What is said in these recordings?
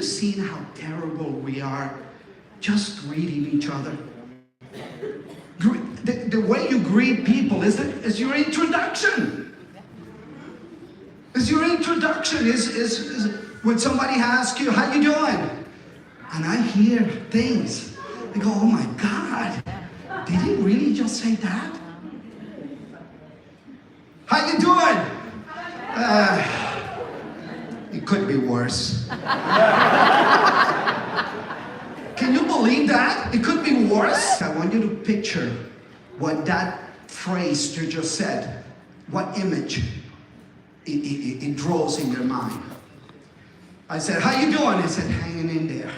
seen how terrible we are just greeting each other? The way you greet people is your introduction. Is your introduction, is when somebody asks you, how you doing? And I hear things. I go, oh my God, did he really just say that? How you doing? It could be worse. Can you believe that? It could be worse. I want you to picture what that phrase you just said, what image it draws in your mind. I said, how you doing? He said, hanging in there.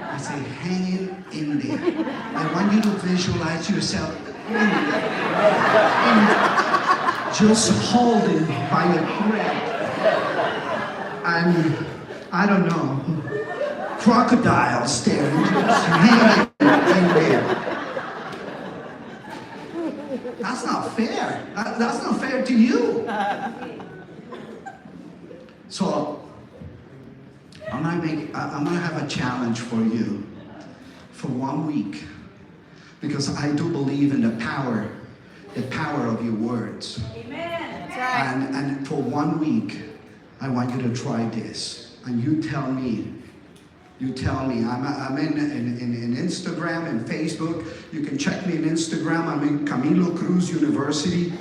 I say, hanging in there. I want you to visualize yourself in there. Just holding by a thread. And I don't know, crocodiles there, just hanging in there. That's not fair. That's not fair to you. So I'm gonna have a challenge for you for 1 week, because I do believe in the power of your words. Amen. That's right. And for 1 week, I want you to try this, and you tell me. I'm in Instagram and Facebook. You can check me on Instagram. I'm in Camilo Cruz University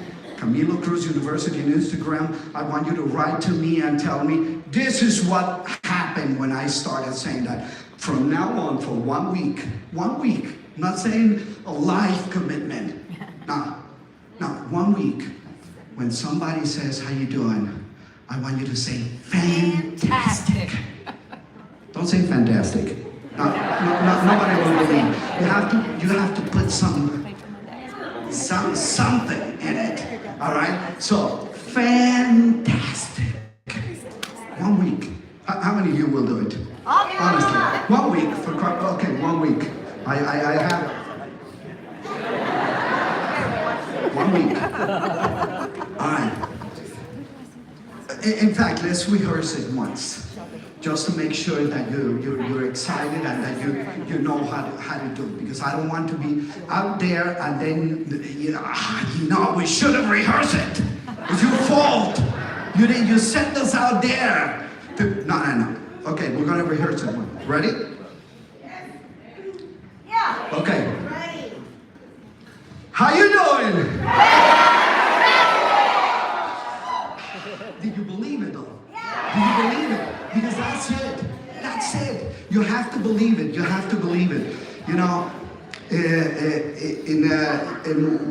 on Instagram. I want you to write to me and tell me, this is what happened when I started saying that. From now on, for 1 week, I'm not saying a life commitment. No, 1 week. When somebody says, how you doing? I want you to say, fantastic. Don't say fantastic. Nobody will believe. You have to put something in it. All right? So, fantastic. 1 week. How many of you will do it? Honestly. 1 week for, okay, 1 week. I have 1 week. All right. In fact, let's rehearse it once, just to make sure that you're excited and that you know how to do it. Because I don't want to be out there and then we should have rehearsed it. It's your fault. You sent us out there. No. Okay, we're gonna rehearse it. Ready? Yeah. Okay. Ready. How you doing? Did you believe it though? Yeah. Did you believe it? Because that's it. That's it. You have to believe it. You have to believe it. You know, in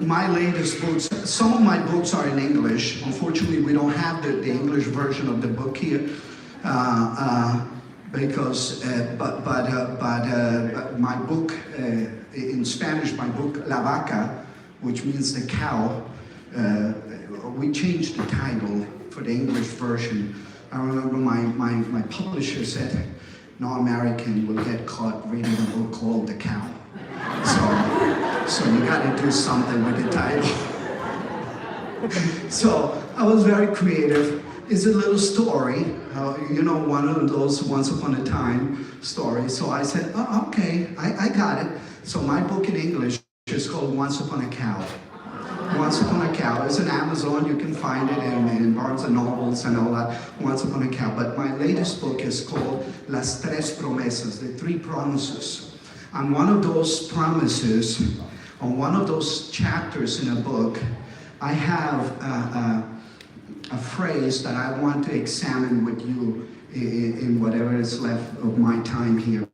my latest books, some of my books are in English. Unfortunately, we don't have the English version of the book here, because my book in Spanish, my book La Vaca, which means the cow, we changed the title for the English version. I remember my publisher said, no American will get caught reading a book called The Cow. So you got to do something with the title. So I was very creative. It's a little story, one of those once upon a time stories. So I said, oh, okay, I got it. So my book in English is called Once Upon a Cow. Once Upon a Cow. It's on Amazon. You can find it in Barnes and Nobles and all that. Once Upon a Cow. But my latest book is called Las Tres Promesas, the 3 promises. And one of those promises, on one of those chapters in a book, I have a phrase that I want to examine with you in whatever is left of my time here.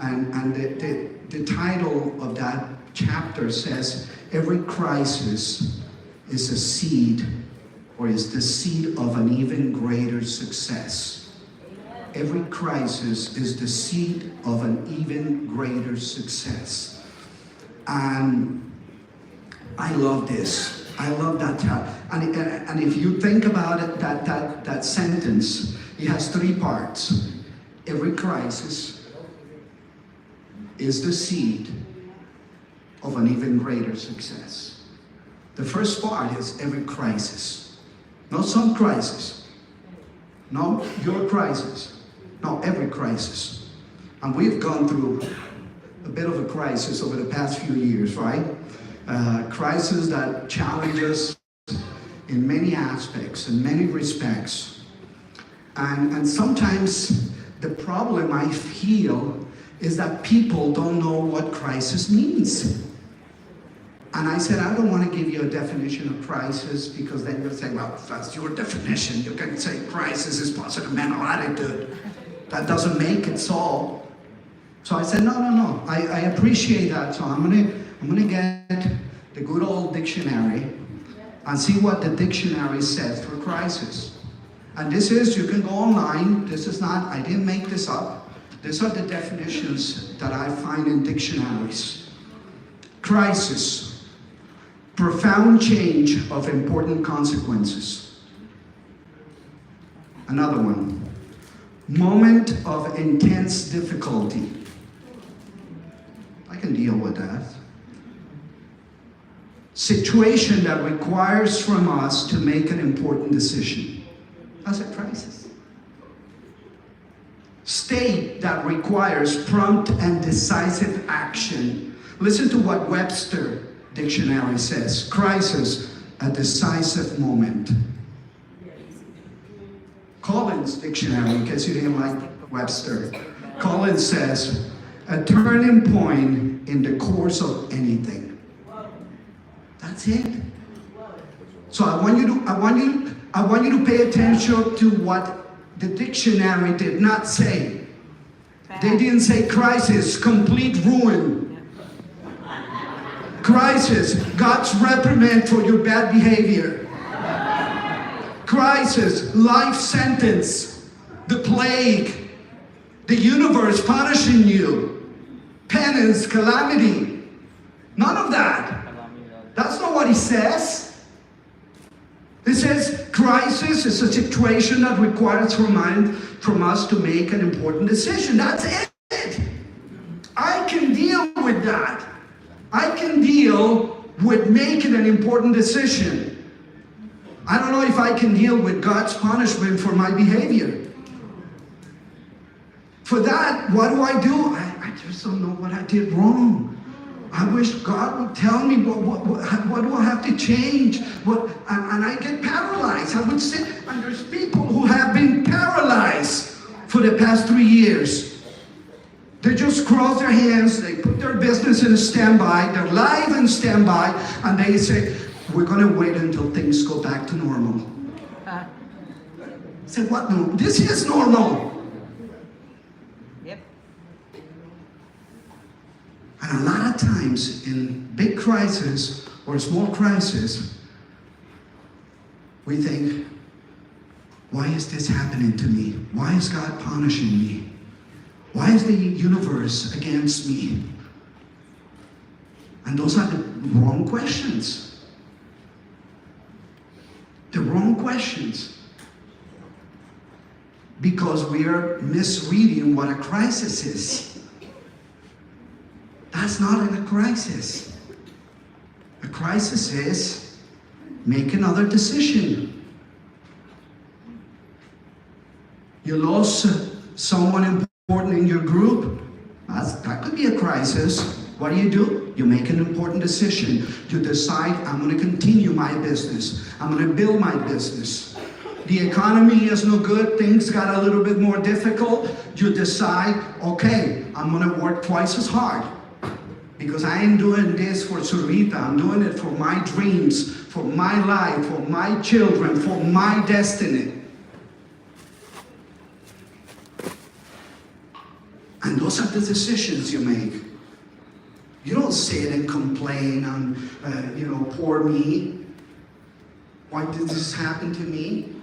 And the title of that chapter says, every crisis is a seed, or is the seed of an even greater success. Every crisis is the seed of an even greater success. And I love this. I love that. And if you think about it, that sentence, it has 3 parts. Every crisis is the seed of an even greater success. The first part is every crisis. Not some crisis. No, your crisis. No, every crisis. And we've gone through a bit of a crisis over the past few years, right? Crisis that challenge us in many aspects, in many respects. And sometimes the problem I feel is that people don't know what crisis means. And I said, I don't want to give you a definition of crisis, because then you'll say, well, that's your definition. You can say crisis is positive mental attitude. That doesn't make it so. So I said, no. I appreciate that. So I'm gonna get the good old dictionary and see what the dictionary says for crisis. And this is, you can go online. This is not, I didn't make this up. These are the definitions that I find in dictionaries. Crisis, profound change of important consequences. Another one, moment of intense difficulty. I can deal with that. Situation that requires from us to make an important decision. That's a crisis. State that requires prompt and decisive action. Listen to what Webster Dictionary says. Crisis, a decisive moment. Collins Dictionary, in case you didn't like Webster. Collins says, a turning point in the course of anything. That's it. So I want you to pay attention to what the dictionary did not say. They didn't say crisis, complete ruin. Crisis, God's reprimand for your bad behavior. Crisis, life sentence, the plague, the universe punishing you, penance, calamity. None of that. That's not what he says. He says crisis is a situation that requires from us to make an important decision. That's it. I can deal with that. I can deal with making an important decision. I don't know if I can deal with God's punishment for my behavior. For that, what do? I just don't know what I did wrong. I wish God would tell me what do I have to change? And I get paralyzed. I would sit, and there's people who have been paralyzed for the past 3 years. They just cross their hands, they put their business in standby, their life in standby, and they say, we're going to wait until things go back to normal. I said, what? No, this is normal. Yep. And a lot of times in big crisis or small crisis, we think, why is this happening to me? Why is God punishing me? Why is the universe against me? And those are the wrong questions. The wrong questions. Because we are misreading what a crisis is. That's not a crisis. A crisis is make another decision. You lost someone important in your group. That could be a crisis. What do? You make an important decision. You decide, I'm going to continue my business. I'm going to build my business. The economy is no good. Things got a little bit more difficult. You decide, okay, I'm going to work twice as hard. Because I ain't doing this for Zurvita. I'm doing it for my dreams, for my life, for my children, for my destiny. And those are the decisions you make. You don't sit and complain and, poor me. Why did this happen to me?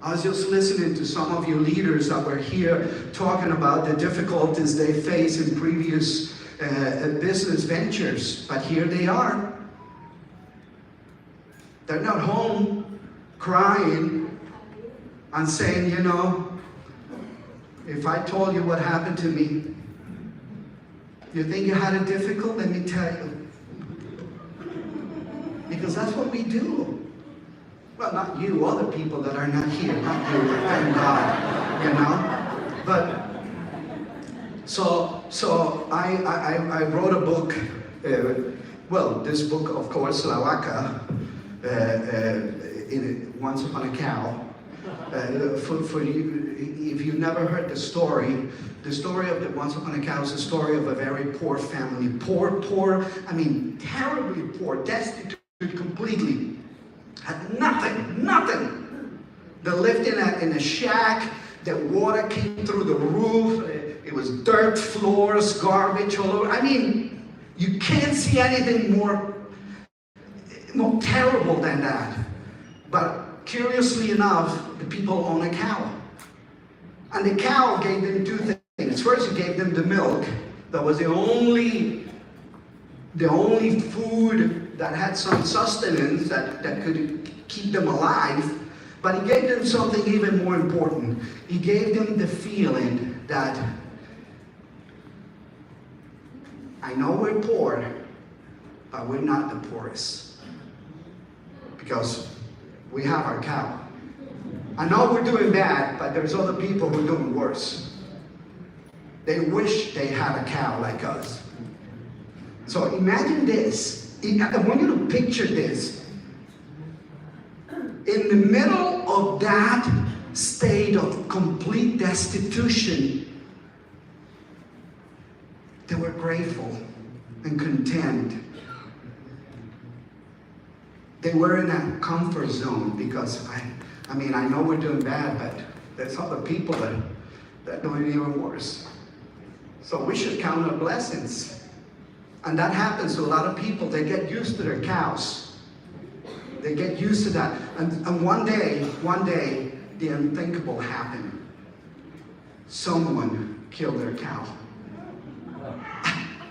I was just listening to some of you leaders that were here talking about the difficulties they face in previous business ventures. But here they are. They're not home crying and saying, if I told you what happened to me, you think you had it difficult? Let me tell you. Because that's what we do. Well, not you, other people that are not here, not you, thank God, you know? But, so I wrote a book, well, this book, of course, La Vaca, Once Upon a Cow. For you, if you've never heard the story of the Once Upon a Cow is the story of a very poor family. Poor, I mean, terribly poor, destitute completely. Had nothing. They lived in a shack. The water came through the roof. It was dirt floors, garbage all over. I mean, you can't see anything more terrible than that. But curiously enough, the people own a cow. And the cow gave them two things. First, it gave them the milk. That was the only food that had some sustenance that could keep them alive. But he gave them something even more important. He gave them the feeling that, I know we're poor, but we're not the poorest. Because we have our cow. I know we're doing bad, but there's other people who are doing worse. They wish they had a cow like us. So imagine this. I want you to picture this. In the middle of that state of complete destitution, they were grateful and content. They were in a comfort zone because I mean, I know we're doing bad, but there's other people that doing even worse. So we should count our blessings. And that happens to a lot of people. They get used to their cows. They get used to that. And one day, the unthinkable happened. Someone killed their cow.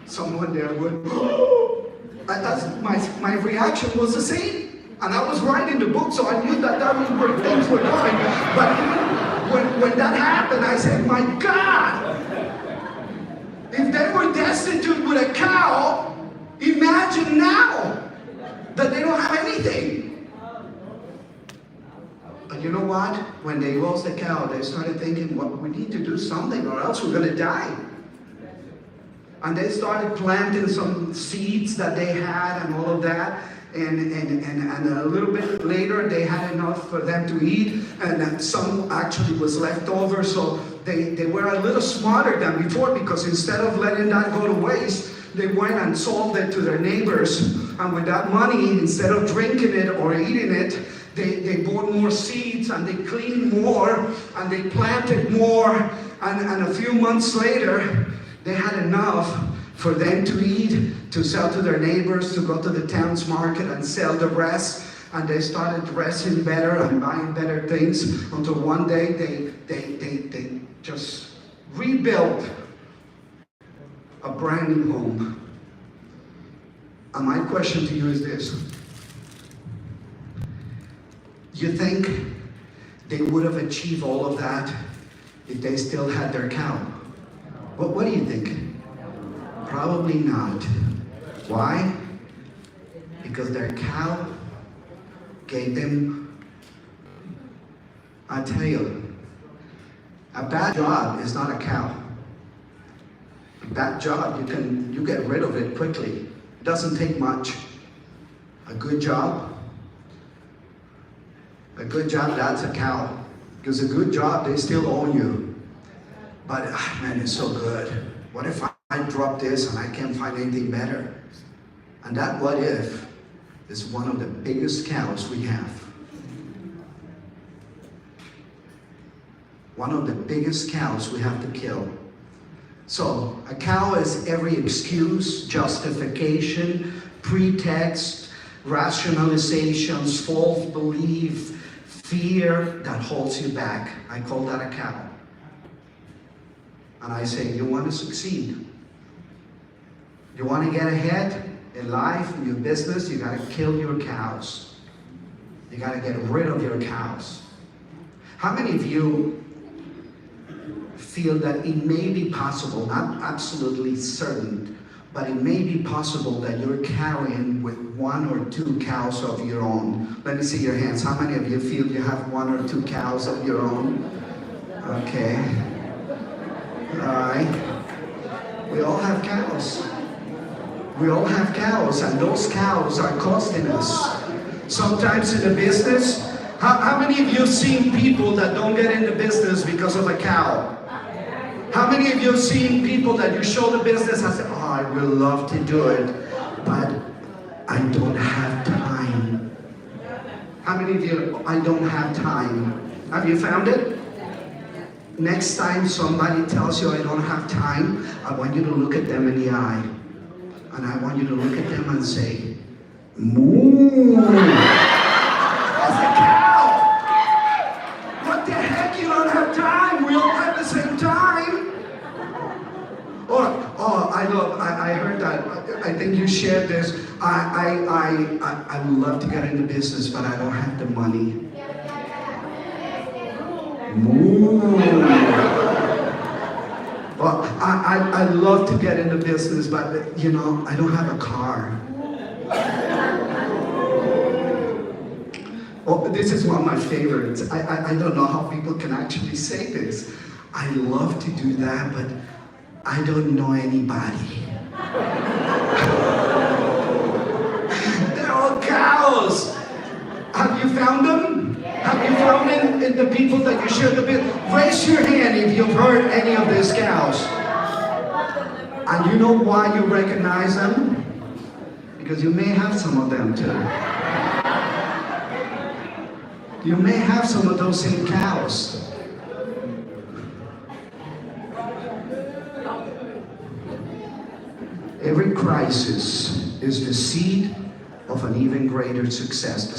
Someone there would, my reaction was the same. And I was writing the book, so I knew that was where things were going. But when that happened, I said, my God! If they were destitute with a cow, imagine now that they don't have anything. But you know what? When they lost the cow, they started thinking, well, we need to do something or else we're going to die. And they started planting some seeds that they had and all of that. And a little bit later, they had enough for them to eat. And some actually was left over. So they were a little smarter than before, because instead of letting that go to waste, they went and sold it to their neighbors. And with that money, instead of drinking it or eating it, they bought more seeds and they cleaned more and they planted more. And a few months later, they had enough for them to eat, to sell to their neighbors, to go to the town's market and sell the rest. And they started dressing better and buying better things until one day they just rebuilt a brand new home. And my question to you is this. You think they would have achieved all of that if they still had their cow? What do you think? Probably not. Why? Because their cow gave them, I tell you, a bad job is not a cow. A bad job, you get rid of it quickly. It doesn't take much. A good job, that's a cow. Because a good job, they still own you. But, man, it's so good. What if I drop this and I can't find anything better? And that what if is one of the biggest cows we have. One of the biggest cows we have to kill. So a cow is every excuse, justification, pretext, rationalizations, false belief, fear that holds you back. I call that a cow. And I say, you want to succeed. You want to get ahead in life, in your business, you got to kill your cows. You got to get rid of your cows. How many of you feel that it may be possible, not absolutely certain, but it may be possible that you're carrying with 1 or 2 cows of your own. Let me see your hands. How many of you feel you have 1 or 2 cows of your own? Okay. All right. We all have cows. We all have cows, and those cows are costing us. Sometimes in the business, how many of you have seen people that don't get into business because of a cow? How many of you have seen people that you show the business and say, oh, I would love to do it, but I don't have time? How many of you, I don't have time? Have you found it? Next time somebody tells you I don't have time, I want you to look at them in the eye. And I want you to look at them and say, moo. That's a cow. What the heck? You don't have time. We all have the same time. I heard that. I think you shared this. I would love to get into business, but I don't have the money. Moo. Well, I love to get into business, but you know, I don't have a car. Oh, this is one of my favorites. I don't know how people can actually say this. I love to do that, but I don't know anybody. They're all cows. Have you found them? Have you found in the people that you share the business? Raise your hand if you've heard any of these cows. And you know why you recognize them? Because you may have some of them too. You may have some of those same cows. Every crisis is the seed of an even greater success.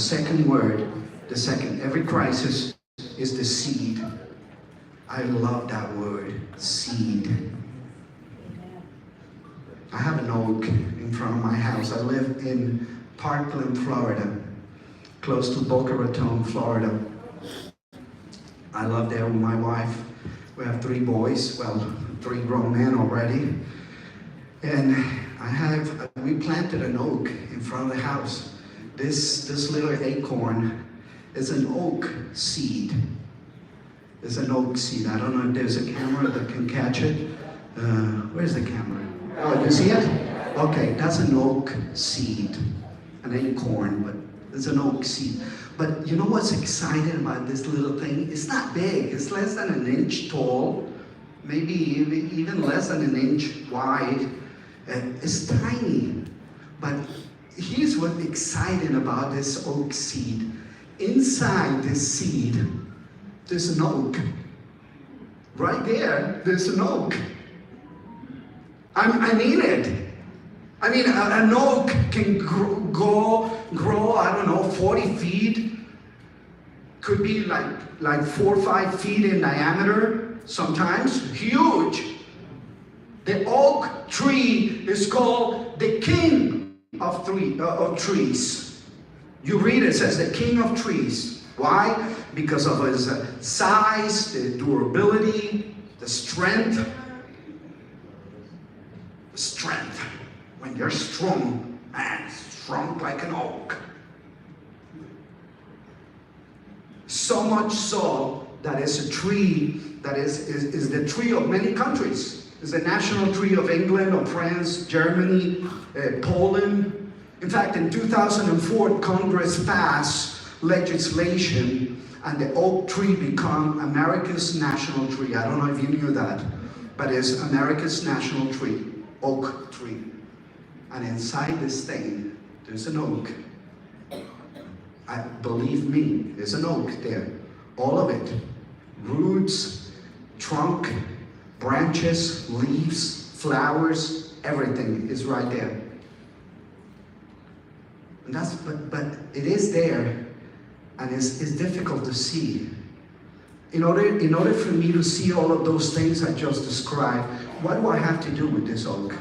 Every crisis is the seed. I love that word, seed. I have an oak in front of my house. I live in Parkland, Florida, close to Boca Raton, Florida. I love there with my wife. We have 3 boys, well, 3 grown men already. And we planted an oak in front of the house. This little acorn is an oak seed. It's an oak seed. I don't know if there's a camera that can catch it. Where's the camera? Oh, you see it? Okay, that's an oak seed. An acorn, but it's an oak seed. But you know what's exciting about this little thing? It's not big. It's less than an inch tall. Maybe even less than an inch wide. It's tiny. But here's what's exciting about this oak seed. Inside this seed, there's an oak. Right there, there's an oak. I mean it. I mean, an oak can grow, I don't know, 40 feet. Could be like 4 or 5 feet in diameter, sometimes. Huge. The oak tree is called the king of trees. You read it says the king of trees. Why? Because of his size, the durability, the strength. Strength. When you're strong, man, strong like an oak. So much so that it's a tree that is the tree of many countries. It's the national tree of England, of France, Germany, Poland. In fact, in 2004, Congress passed legislation and the oak tree became America's national tree. I don't know if you knew that, but it's America's national tree, oak tree. And inside this thing, there's an oak. Believe me, there's an oak there. All of it. Roots, trunk, branches, leaves, flowers, everything is right there. And but it is there, and it's difficult to see. In order for me to see all of those things I just described, what do I have to do with this oak?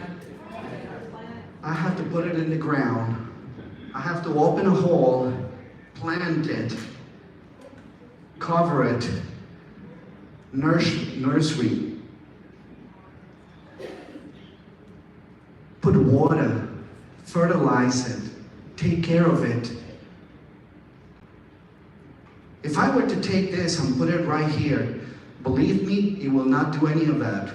I have to put it in the ground. I have to open a hole, plant it, cover it, nursery. Put water, fertilize it, take care of it. If I were to take this and put it right here, believe me, it will not do any of that.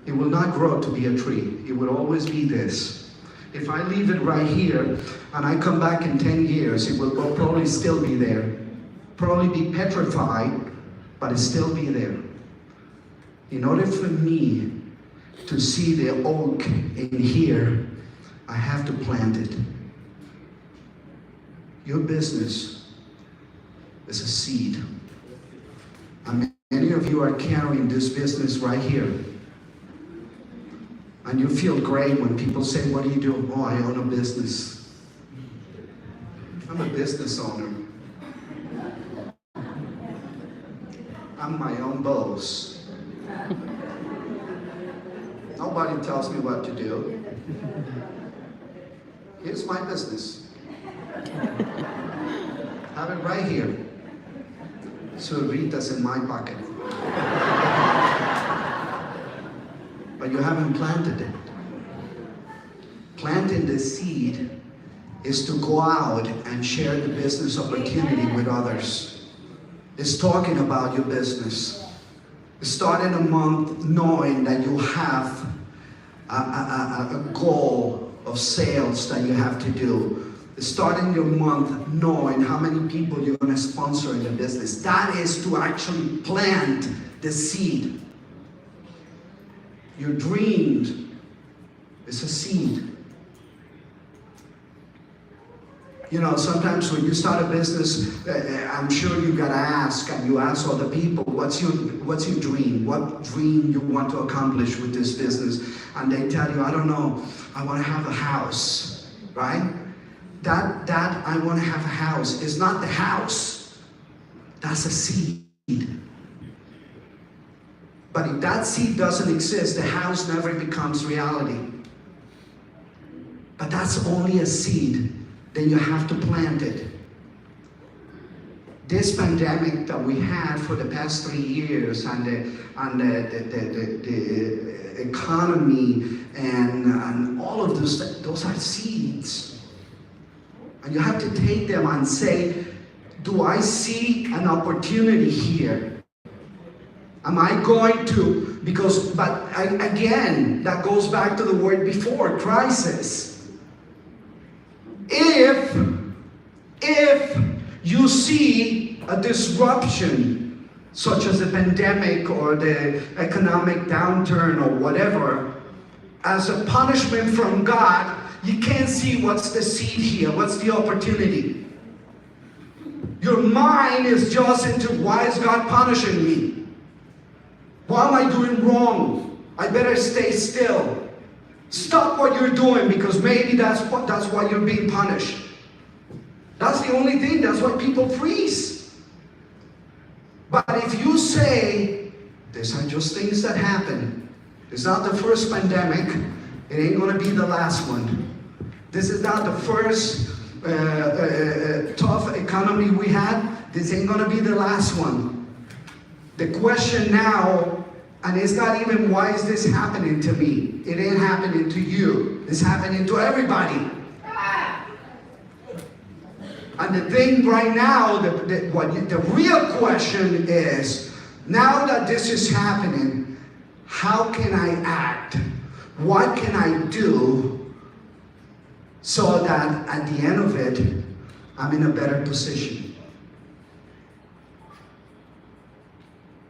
It will not grow to be a tree. It will always be this. If I leave it right here and I come back in 10 years, it will probably still be there. Probably be petrified, but it still be there. In order for me to see the oak in here, I have to plant it. Your business is a seed. And many of you are carrying this business right here. And you feel great when people say, what do you do? Oh, I own a business. I'm a business owner. I'm my own boss. Nobody tells me what to do. Here's my business. Have it right here. Zurvita's in my pocket. But you haven't planted it. Planting the seed is to go out and share the business opportunity with others. It's talking about your business. Starting a month knowing that you have a goal of sales that you have to do. Starting your month knowing how many people you're going to sponsor in the business. That is to actually plant the seed. Your dreams is a seed. You know, sometimes when you start a business, I'm sure you gotta ask, and you ask other people, what's your dream? What dream you want to accomplish with this business? And they tell you, I don't know, I want to have a house, right? That I want to have a house is not the house. That's a seed. But if that seed doesn't exist, the house never becomes reality. But that's only a seed. Then you have to plant it. This pandemic that we had for the past 3 years, and the economy and all of those are seeds. And you have to take them and say, do I see an opportunity here? Am I going to, again, that goes back to the word before, crisis. If you see a disruption, such as the pandemic or the economic downturn or whatever, as a punishment from God, you can't see what's the seed here, what's the opportunity. Your mind is just into, why is God punishing me? What am I doing wrong? I better stay still. Stop what you're doing, because maybe that's why you're being punished. That's the only thing. That's why people freeze. But if you say, these are just things that happen. It's not the first pandemic. It ain't going to be the last one. This is not the first tough economy we had. This ain't going to be the last one. The question now, and it's not even, why is this happening to me? It ain't happening to you. It's happening to everybody. And the thing right now, the real question is, now that this is happening, how can I act? What can I do so that at the end of it, I'm in a better position?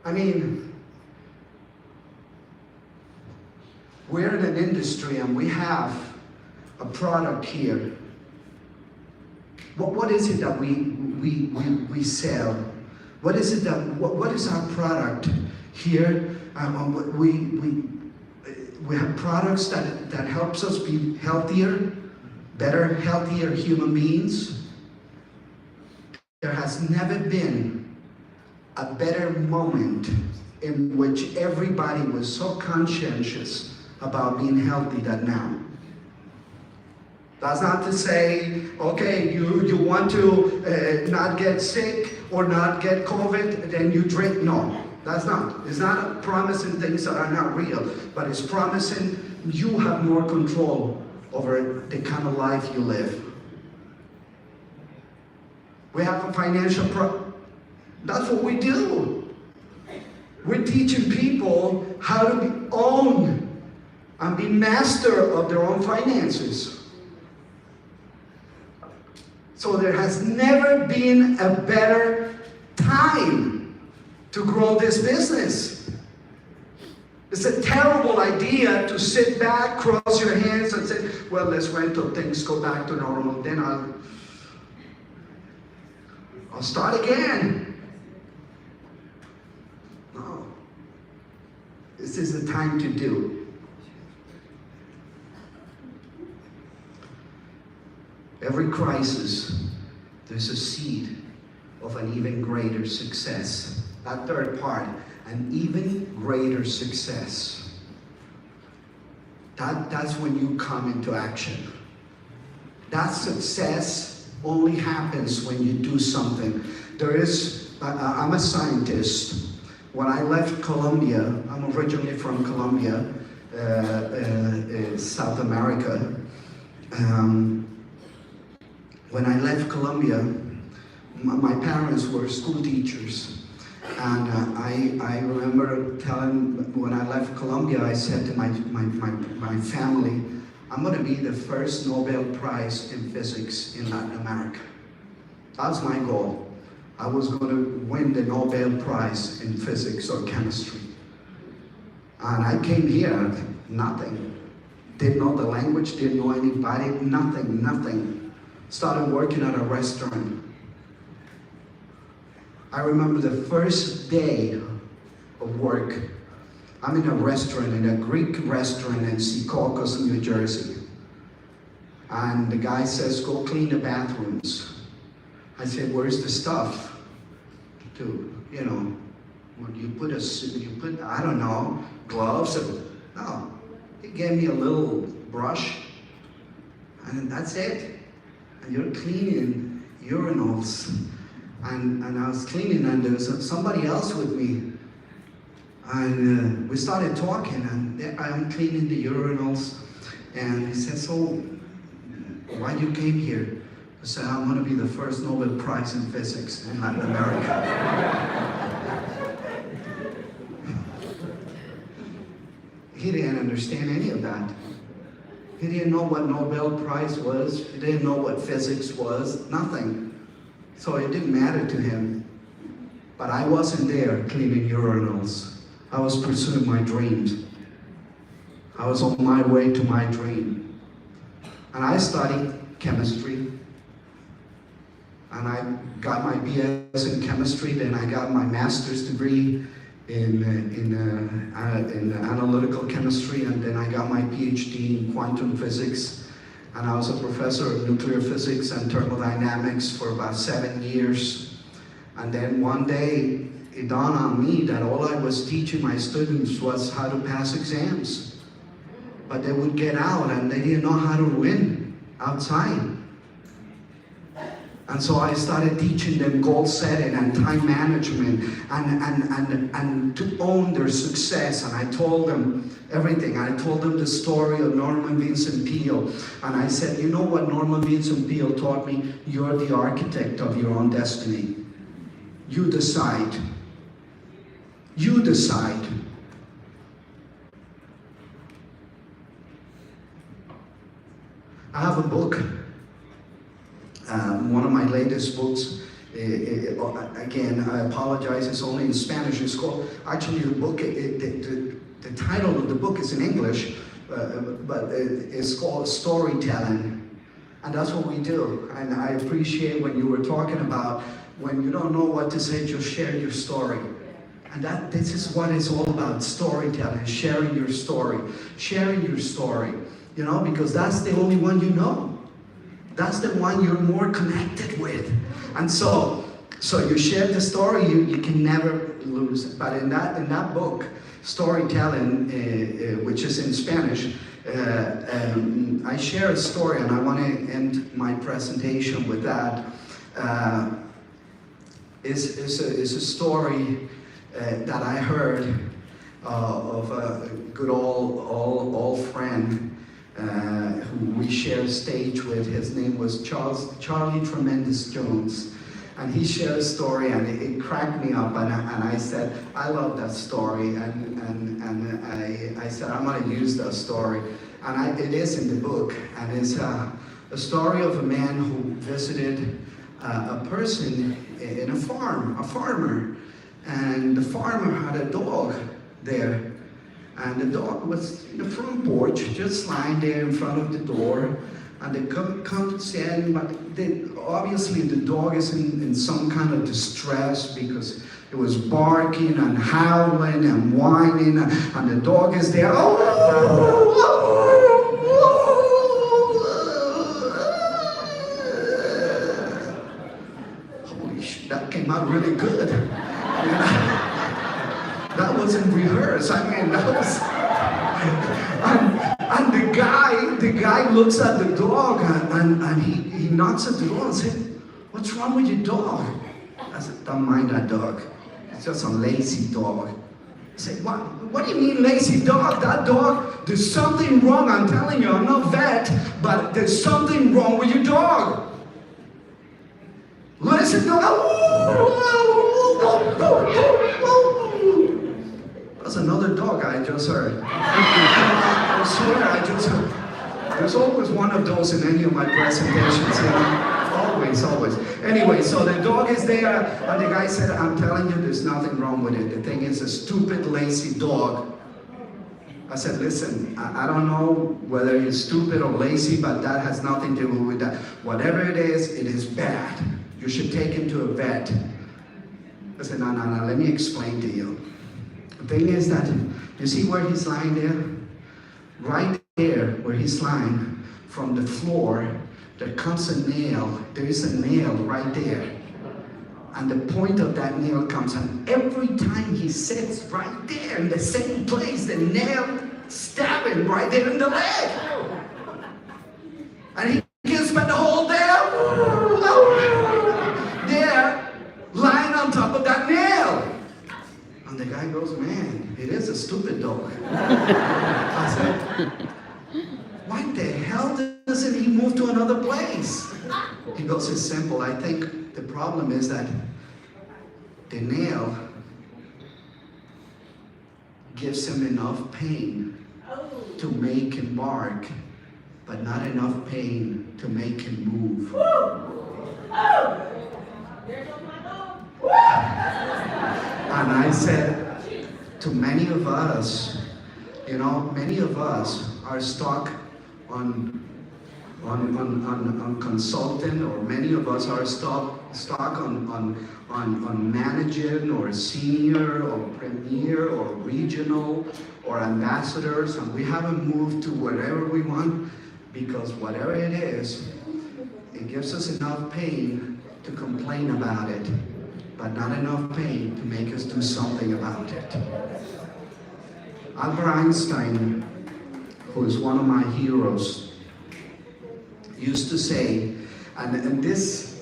I mean, we're in an industry and we have a product here. What is it that we sell? What is it that what is our product here? We have products that helps us be healthier, better, healthier human beings. There has never been a better moment in which everybody was so conscientious about being healthy than now. That's not to say, okay, you want to not get sick or not get COVID, then you drink. No, that's not. It's not promising things that are not real, but it's promising you have more control over the kind of life you live. We have a financial that's what we do. We're teaching people how to own and be master of their own finances. So there has never been a better time to grow this business. It's a terrible idea to sit back, cross your hands and say, well, let's wait till things go back to normal, then I'll start again. No. This is the time to do. Every crisis, there's a seed of an even greater success. That third part, an even greater success. That's when you come into action. That success only happens when you do something. I'm a scientist. When I left Colombia, I'm originally from Colombia, South America. When I left Colombia, my parents were school teachers. And I remember when I left Colombia, I said to my family, I'm going to be the first Nobel Prize in physics in Latin America. That was my goal. I was going to win the Nobel Prize in physics or chemistry. And I came here, nothing. Didn't know the language, didn't know anybody, nothing. Started working at a restaurant. I remember the first day of work. I'm in a restaurant, in a Greek restaurant in Secaucus, New Jersey. And the guy says, go clean the bathrooms. I said, where's the stuff? When you put I don't know, gloves? No. He gave me a little brush, and that's it. And you're cleaning urinals. And I was cleaning, and there was somebody else with me. And we started talking, and I'm cleaning the urinals. And he said, so why you came here? I said, I'm going to be the first Nobel Prize in physics in Latin America. He didn't understand any of that. He didn't know what Nobel Prize was. He didn't know what physics was, nothing. So it didn't matter to him. But I wasn't there cleaning urinals. I was pursuing my dreams. I was on my way to my dream. And I studied chemistry. And I got my BS in chemistry, then I got my master's degree in analytical chemistry, and then I got my PhD in quantum physics. And I was a professor of nuclear physics and thermodynamics for about 7 years. And then one day, it dawned on me that all I was teaching my students was how to pass exams. But they would get out and they didn't know how to win outside. And so I started teaching them goal setting and time management and to own their success. And I told them everything. I told them the story of Norman Vincent Peale. And I said, you know what Norman Vincent Peale taught me? You're the architect of your own destiny. You decide. You decide. I have a book. One of my latest books, again, I apologize, it's only in Spanish. It's called, actually the book, the title of the book is in English, but it's called Storytelling. And that's what we do. And I appreciate when you were talking about when you don't know what to say, just share your story. And this is what it's all about, storytelling, sharing your story. Sharing your story, because that's the only one you know. That's the one you're more connected with. And so you share the story, you can never lose it. But in that book, Storytelling, which is in Spanish, I share a story, and I want to end my presentation with that. It's a story that I heard of a good old friend who who we shared stage with. His name was Charlie Tremendous Jones. And he shared a story, and it cracked me up, and I said, I love that story, and I said, I'm going to use that story. And it is in the book, and it's a story of a man who visited a person in a farmer, and the farmer had a dog there, and the dog was in the front porch, just lying there in front of the door. And they come to see him, but obviously the dog is in some kind of distress because it was barking and howling and whining, and the dog is there. Holy shit, that came out really good. That wasn't rehearsed. I mean, that was. And the guy looks at the dog and he knocks at the door and says, "What's wrong with your dog?" I said, "Don't mind that dog. It's just a lazy dog." I said, What do you mean lazy dog? That dog, there's something wrong. I'm telling you, I'm not vet, but there's something wrong with your dog. Listen, that's another dog I just heard. I swear, I just heard. There's always one of those in any of my presentations, you know? Always. Anyway, so the dog is there, and the guy said, "I'm telling you, there's nothing wrong with it. The thing is a stupid, lazy dog." I said, "Listen, I don't know whether you're stupid or lazy, but that has nothing to do with that. Whatever it is bad. You should take him to a vet." I said, no, let me explain to you. The thing is that, you see where he's lying there? Right there, where he's lying, from the floor, there comes a nail. There is a nail right there. And the point of that nail comes, and every time he sits right there in the same place, the nail stab him right there in the leg. And he can spend the whole day there, lying on top of that nail. And the guy goes, "Man, it is a stupid dog." I said, "Why the hell doesn't he move to another place?" He goes, "It's simple. I think the problem is that the nail gives him enough pain to make him bark, but not enough pain to make him move." And I said, to many of us, you know, many of us are stuck on consultant, or many of us are stuck on managing, or senior, or premier, or regional, or ambassadors, and we haven't moved to wherever we want, because whatever it is, it gives us enough pain to complain about it, but not enough pain to make us do something about it. Albert Einstein, who is one of my heroes, used to say, and this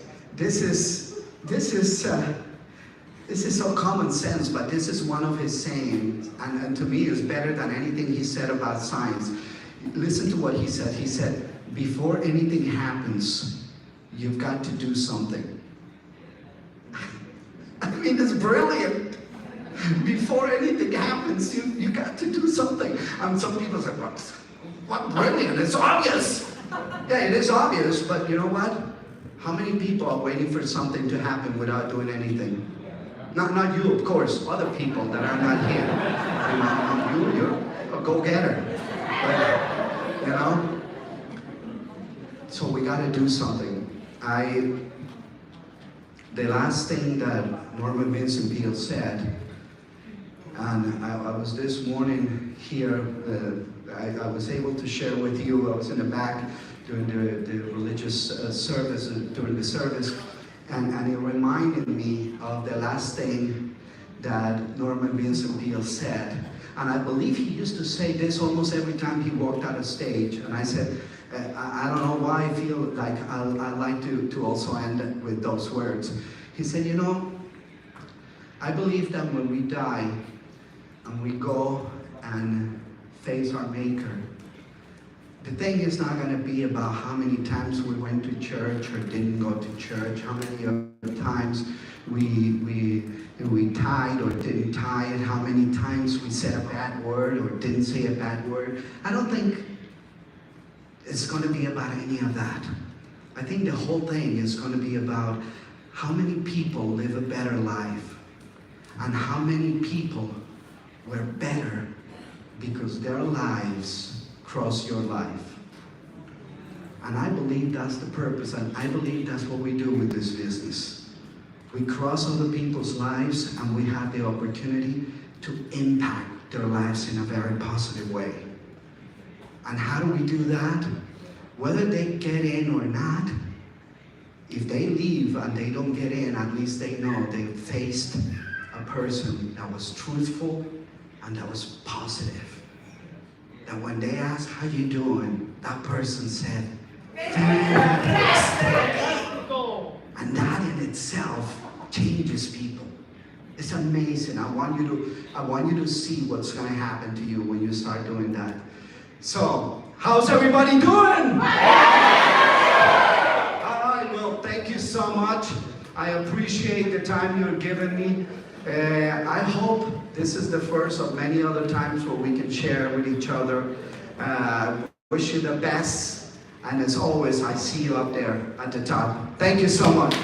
is so common sense, but this is one of his sayings, and to me is better than anything he said about science. Listen to what he said. He said, "Before anything happens, you've got to do something." I mean, it's brilliant. Before anything happens, you got to do something. And some people say, what brilliant, it's obvious. Yeah, it is obvious, but you know what? How many people are waiting for something to happen without doing anything? Not you, of course, other people that are not here. You know, you're a go-getter. But, you know, so we got to do something. The last thing that Norman Vincent Peale said, and I was this morning here, I was able to share with you. I was in the back during the religious service, during the service, and it reminded me of the last thing that Norman Vincent Peale said. And I believe he used to say this almost every time he walked out of stage. And I said, I don't know why I feel like I like to also end with those words. He said, you know, I believe that when we die and we go and face our Maker, The thing is not going to be about how many times we went to church or didn't go to church, how many other times we tithe or didn't tithe, how many times we said a bad word or didn't say a bad word. I don't think it's going to be about any of that. I think the whole thing is going to be about how many people live a better life and how many people were better because their lives cross your life. And I believe that's the purpose, and I believe that's what we do with this business. We cross other people's lives and we have the opportunity to impact their lives in a very positive way. And how do we do that? Whether they get in or not, if they leave and they don't get in, at least they know they faced a person that was truthful and that was positive. That when they asked, how you doing? That person said, fantastic. And that in itself changes people. It's amazing. I want you to see what's going to happen to you when you start doing that. So, how's everybody doing? All right, well, thank you so much. I appreciate the time you're giving me. I hope this is the first of many other times where we can share with each other. Wish you the best. And as always, I see you up there at the top. Thank you so much.